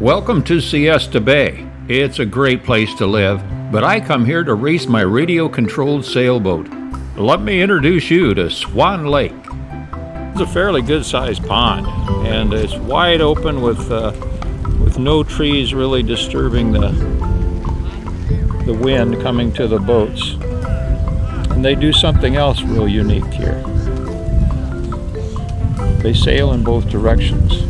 Welcome to Siesta Bay. It's a great place to live, but I come here to race my radio-controlled sailboat. Let me introduce you to Swan Lake. It's a fairly good-sized pond, and it's wide open with no trees really disturbing the wind coming to the boats. And they do something else real unique here. They sail in both directions.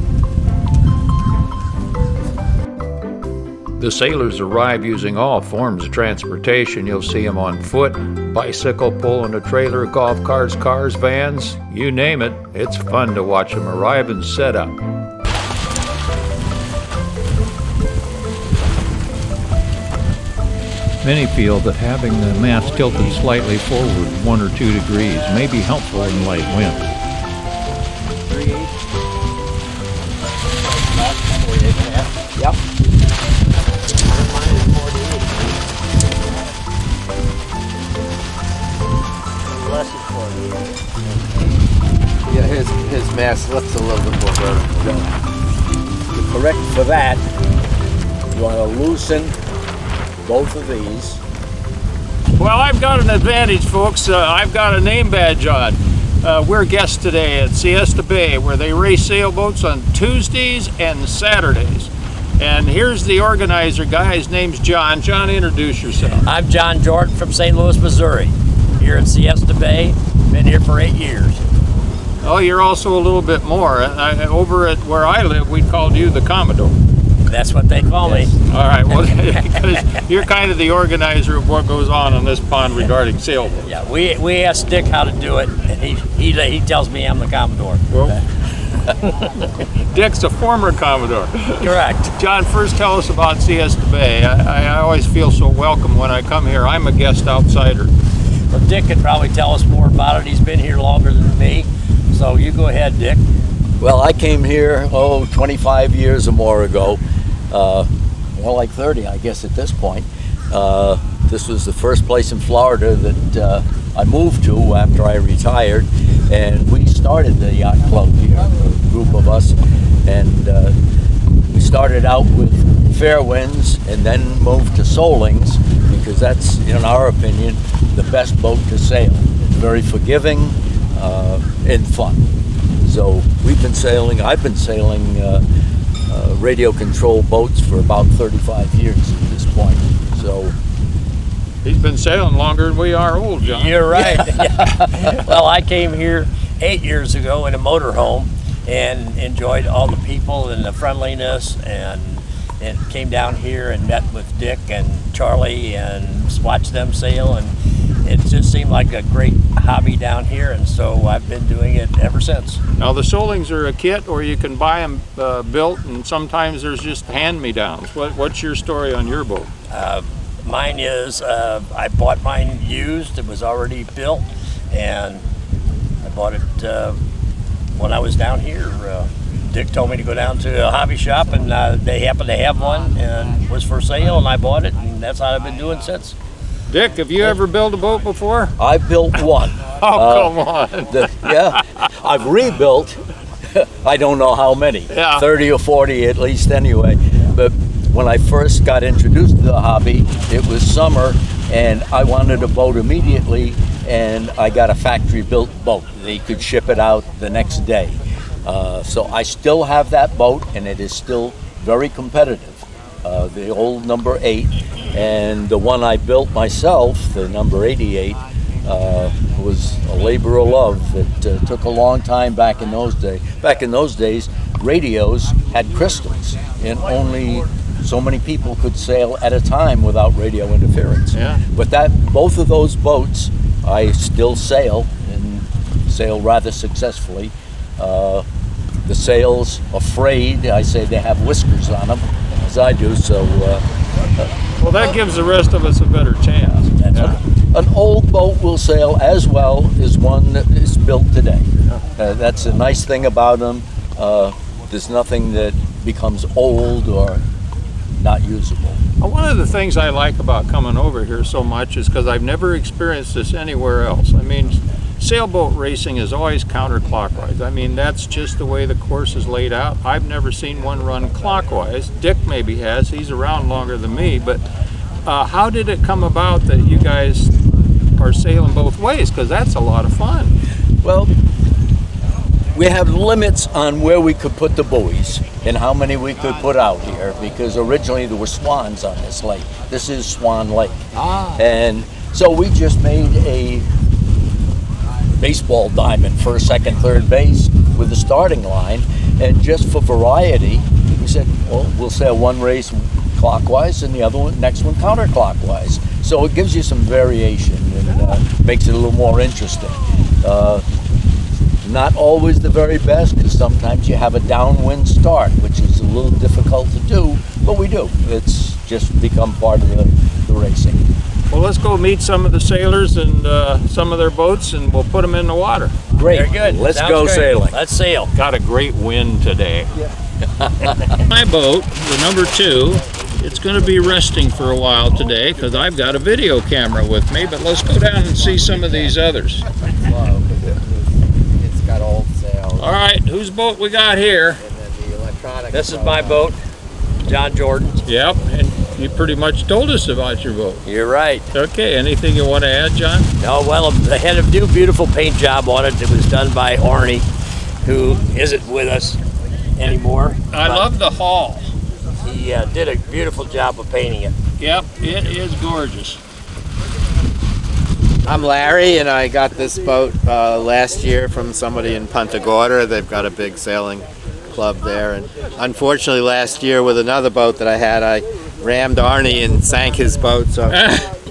The sailors arrive using all forms of transportation. You'll see them on foot, bicycle, pulling a trailer, golf carts, cars, vans, you name it. It's fun to watch them arrive and set up. Many feel that having the mast tilted slightly forward 1 or 2 degrees may be helpful in light wind. Yep. Yeah, his mast looks a little bit more vertical. To correct for that, you want to loosen both of these. Well, I've got an advantage, folks. I've got a name badge on. We're guests today at Siesta Bay, where they race sailboats on Tuesdays and Saturdays. And here's the organizer guy. His name's John. John, introduce yourself. I'm John Jordan from St. Louis, Missouri, here at Siesta Bay. Been here for 8 years. Oh, you're also a little bit more. Over at where I live, we called you the Commodore. That's what they call me. All right, well, because you're kind of the organizer of what goes on this pond regarding sailboats. Yeah, we asked Dick how to do it, and he tells me I'm the Commodore. Well, Dick's a former Commodore. Correct. John, first tell us about Siesta Bay. I always feel so welcome when I come here. I'm a guest outsider. Well, Dick could probably tell us more about it. He's been here longer than me, so you go ahead, Dick. Well, I came here, 25 years or more ago. More like 30, I guess, at this point. This was the first place in Florida that I moved to after I retired, and we started the yacht club here, a group of us, and we started out with fair winds and then moved to Solings, because that's, in our opinion, the best boat to sail. It's very forgiving and fun. So I've been sailing radio-controlled boats for about 35 years at this point. So he's been sailing longer than we are old, John. You're right. Yeah. Well, I came here 8 years ago in a motorhome and enjoyed all the people and the friendliness, and came down here and met with Dick and Charlie and watched them sail, and it just seemed like a great hobby down here, and so I've been doing it ever since. Now the Solings are a kit, or you can buy them built, and sometimes there's just hand-me-downs. What's your story on your boat? Mine is, I bought mine used. It was already built, and I bought it when I was down here. Dick told me to go down to a hobby shop, and they happened to have one, and it was for sale, and I bought it, and that's how I've been doing since. Dick, have you ever built a boat before? I built one. Oh, come on. Yeah, I've rebuilt, I don't know how many, 30 or 40 at least anyway. But when I first got introduced to the hobby, it was summer, and I wanted a boat immediately, and I got a factory-built boat. They could ship it out the next day. So I still have that boat, and it is still very competitive. The old number 8, and the one I built myself, the number 88, was a labor of love that took a long time back in those days. Back in those days, radios had crystals, and only so many people could sail at a time without radio interference. Yeah. But both of those boats, I still sail, and sail rather successfully. The sails are frayed. I say they have whiskers on them, as I do, so... well, that gives the rest of us a better chance. That's right. An old boat will sail as well as one that is built today. That's a nice thing about them. There's nothing that becomes old or not usable. Well, one of the things I like about coming over here so much is because I've never experienced this anywhere else. I mean, sailboat racing is always counterclockwise. I mean, that's just the way the course is laid out. I've never seen one run clockwise. Dick maybe has. He's around longer than me. But how did it come about that you guys are sailing both ways? Because that's a lot of fun. Well, we have limits on where we could put the buoys and how many we could put out here, because originally there were swans on this lake. This is Swan Lake. And so we just made a baseball diamond, first, second, third base with the starting line. And just for variety, we said, well, we'll sail one race clockwise and the other one, next one counterclockwise. So it gives you some variation and makes it a little more interesting. Not always the very best, because sometimes you have a downwind start, which is a little difficult to do, but we do. It's just become part of the racing. Well, let's go meet some of the sailors and some of their boats, and we'll put them in the water. Great. Very good. Let's Sounds go great. sailing. Let's sail. Got a great wind today. My boat, the number 2, it's going to be resting for a while today because I've got a video camera with me, but let's go down and see some of these others. It's got old sails. All right, whose boat we got here? And then the electronic. This is my boat, John Jordan's. Yep, and you pretty much told us about your boat. You're right. Okay, anything you want to add, John? No, well, I had a new beautiful paint job on it. It was done by Arnie, who isn't with us anymore. I love the hull. He did a beautiful job of painting it. Yep, it is gorgeous. I'm Larry, and I got this boat last year from somebody in Punta Gorda. They've got a big sailing club there. And unfortunately, last year with another boat that I had, I rammed Arnie and sank his boat. So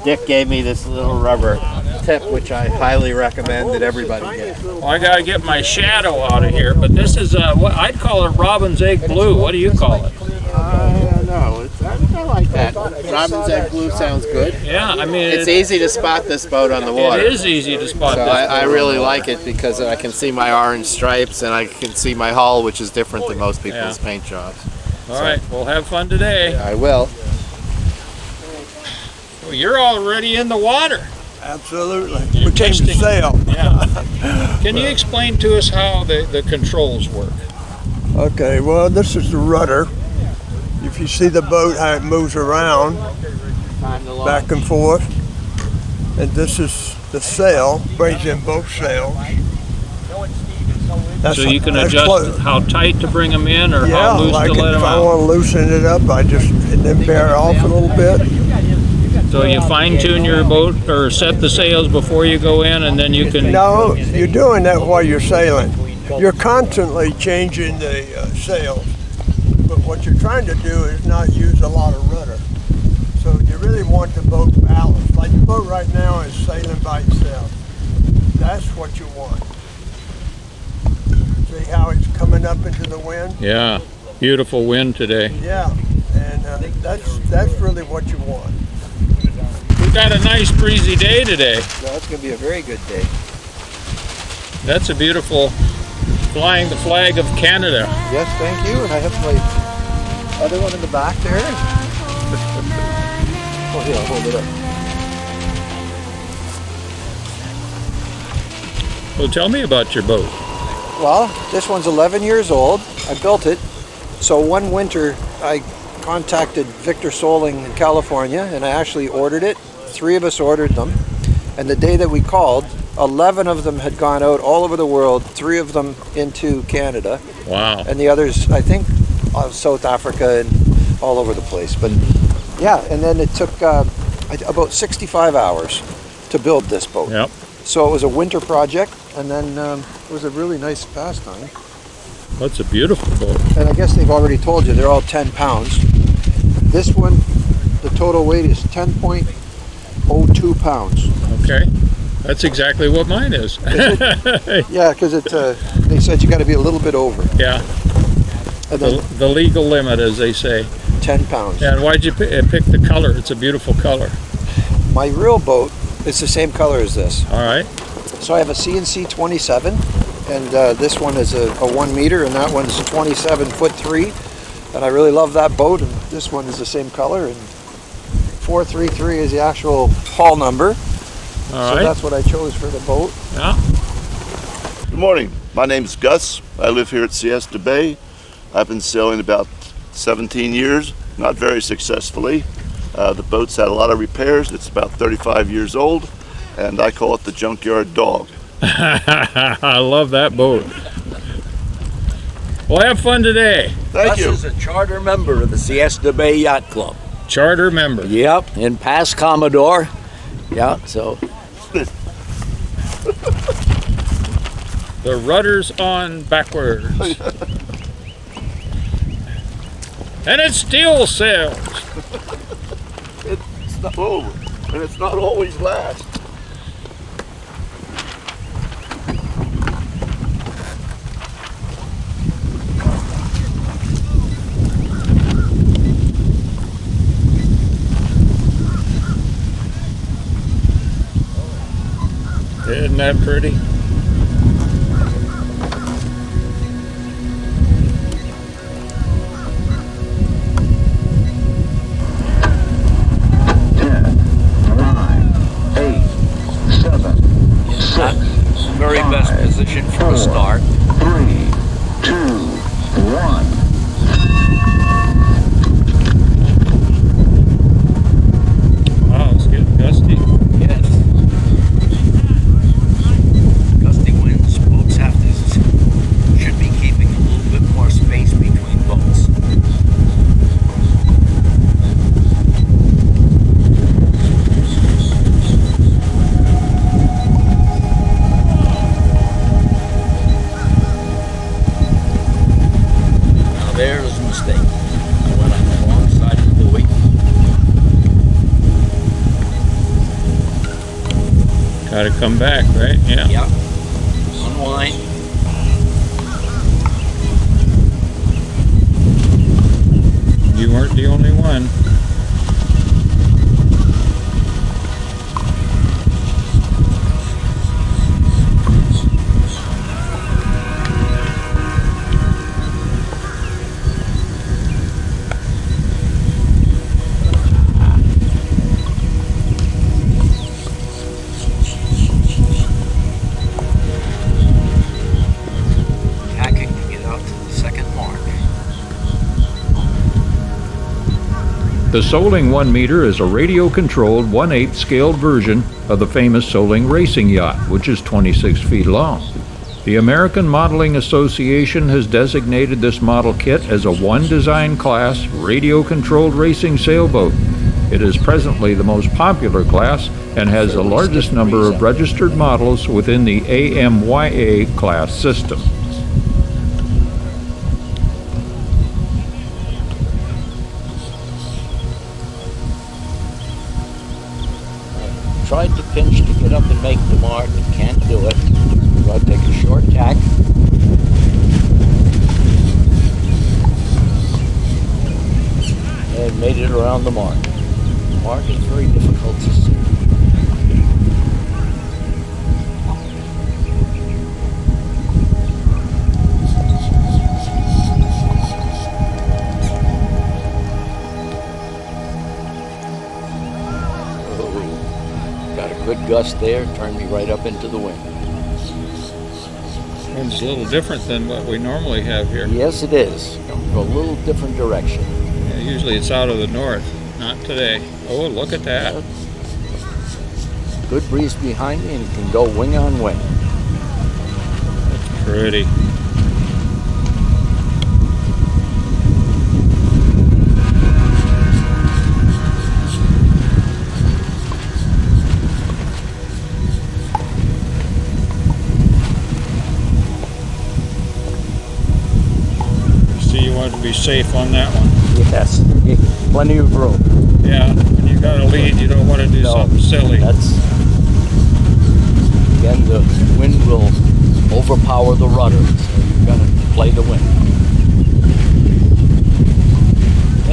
Dick gave me this little rubber tip, which I highly recommend that everybody get. Well, I got to get my shadow out of here, but this is what I'd call it robin's egg blue. What do you call it? I don't know. I like that. Robin's egg blue sounds good. Yeah, I mean, It's easy to spot this boat on the water. It is easy to spot So this. I really like it because I can see my orange stripes and I can see my hull, which is different than most people's paint jobs. All right, we'll have fun today. I will. Well, you're already in the water. Absolutely. You're We came to testing. sail. Yeah. Can you explain to us how the controls work? Okay, well, this is the rudder. If you see the boat, how it moves around back and forth. And this is the sail, brings in both sails. So you can that's adjust close. how tight to bring them in or Yeah, how loose like to let if them I out. want to loosen it up, I just and then bear off a little bit. So you fine tune your boat or set the sails before you go in, and then you can. No, you're doing that while you're sailing. You're constantly changing the sails, but what you're trying to do is not use a lot of rudder. So you really want the boat balanced. Like the boat right now is sailing by itself. That's what you want. See how it's coming up into the wind? Yeah, beautiful wind today. Yeah, and that's really what you want. We got a nice breezy day today. So it's going to be a very good day. That's a beautiful flying the flag of Canada. Yes, thank you. And I have my other one in the back there. Oh, here, I'll hold it up. Well, tell me about your boat. Well, this one's 11 years old. I built it. So one winter I contacted Victor Soling in California and I actually ordered it. 3 of us ordered them. And the day that we called, 11 of them had gone out all over the world, 3 of them into Canada. Wow. And the others, I think, South Africa and all over the place. But yeah, and then it took about 65 hours to build this boat. Yep. So it was a winter project, and then it was a really nice pastime. That's a beautiful boat. And I guess they've already told you, they're all 10 pounds. This one, the total weight is 10.02 pounds. Okay. That's exactly what mine is. Yeah, because they said you got to be a little bit over. Yeah. And then The legal limit, as they say. 10 pounds. And why'd you pick the color? It's a beautiful color. My real boat is the same color as this. All right. So I have a CNC 27, and this one is a 1 meter, and that one's 27'3". And I really love that boat, and this one is the same color, and 433 is the actual hull number. All So right. that's what I chose for the boat. Yeah. Good morning. My name is Gus. I live here at Siesta Bay. I've been sailing about 17 years, not very successfully. The boat's had a lot of repairs. It's about 35 years old, and I call it the junkyard dog. I love that boat. Well, have fun today. Thank you. Gus is a charter member of the Siesta Bay Yacht Club. Charter member. Yep, and past Commodore. Yeah, so. The rudder's on backwards. And it still sails. It's not over, and it's not always last. Isn't that pretty? Very best position for a start. 3, 2, 1. Wow, it's getting gusty. Yes. Gusty winds, boats should be keeping a little bit more space between boats. There's a mistake. I went on the wrong side of the buoy. Gotta come back, right? Yeah. Yep. Unwind. You weren't the only one. Tacking to get out to the second mark. The Soling 1 meter is a radio-controlled 1/8 scaled version of the famous Soling racing yacht, which is 26 feet long. The American Modeling Association has designated this model kit as a one design class radio-controlled racing sailboat. It is presently the most popular class and has the largest number of registered models within the AMYA class system. Tried to pinch to get up and make the mark, but can't do it. So I take a short tack. And made it around the mark. The mark is very difficult to see. Got a good gust there, turned me right up into the wind. It's a little different than what we normally have here. Yes, it is. Come from a little different direction. Yeah, usually it's out of the north, not today. Oh, look at that. Good breeze behind me and it can go wing on wing. That's pretty. You want to be safe on that one. Yes, plenty of room. Yeah, when you got a lead, you don't want to do something silly. That's, again, the wind will overpower the rudder, so you've got to play the wind.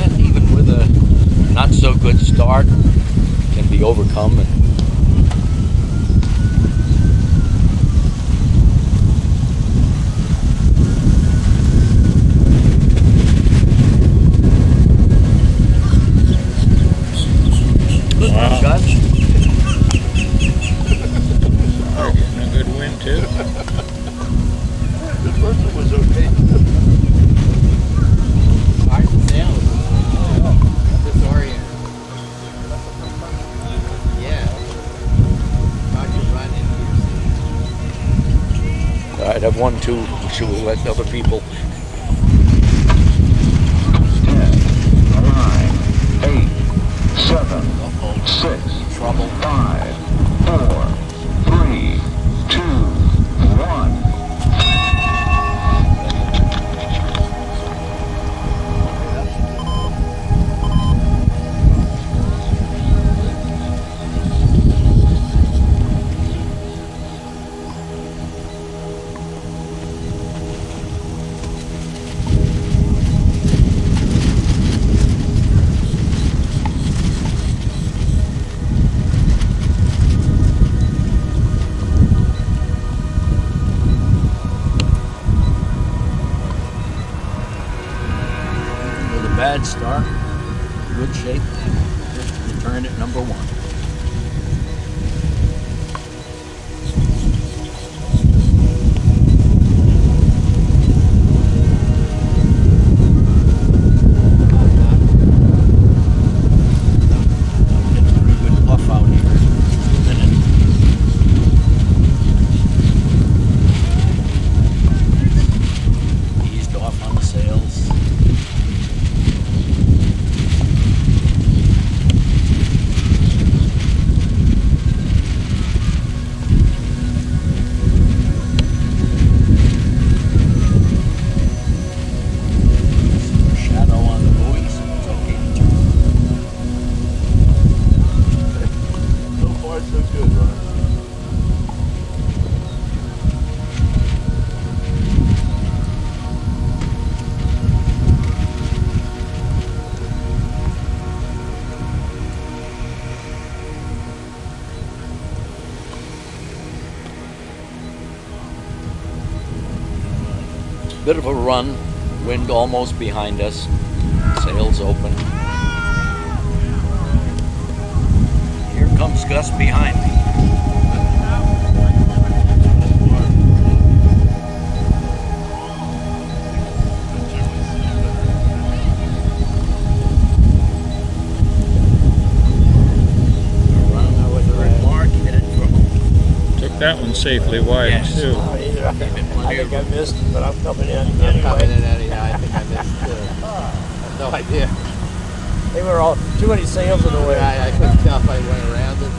And even with a not so good start, it can be overcome. Wow. Gus? They're getting a good wind too. too. Should we let other people? 10, 9, 8, 7, 6, Trouble. 5, 4, 3, 2, 1. With a bad start, good shape. Return at number 1. Getting a pretty good puff out here. Eased off on the sails. Shadow on the buoy, so it's okay to turn. So far, so good, Ron. Bit of a run, wind almost behind us, sails open. Here comes Gus behind me. We're running our way to Mark, headed for home. Took that one safely wide, Yes. too. I think I missed it, but I'm coming in I'm coming anyway. in anyhow. I think I missed too. I have no idea. They were all too many sails in the way. I couldn't tell if I went around it.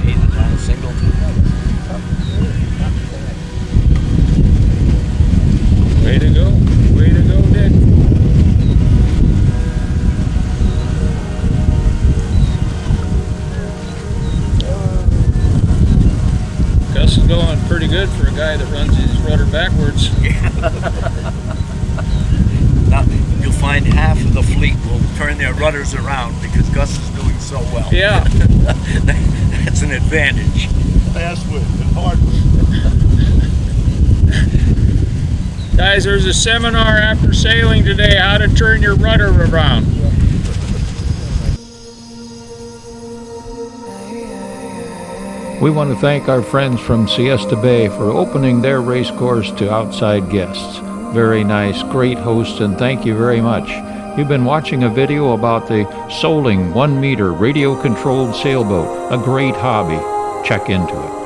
Made it on a single. Way to go. Way to go, Dick. Gus is going pretty good for a guy that runs his rudder backwards. Now, you'll find half of the fleet will turn their rudders around because Gus is doing so well. Yeah. That's an advantage. Fast wind and hard wind. Guys, there's a seminar after sailing today, how to turn your rudder around. We want to thank our friends from Siesta Bay for opening their race course to outside guests. Very nice, great host, and thank you very much. You've been watching a video about the Soling 1-meter radio-controlled sailboat, a great hobby. Check into it.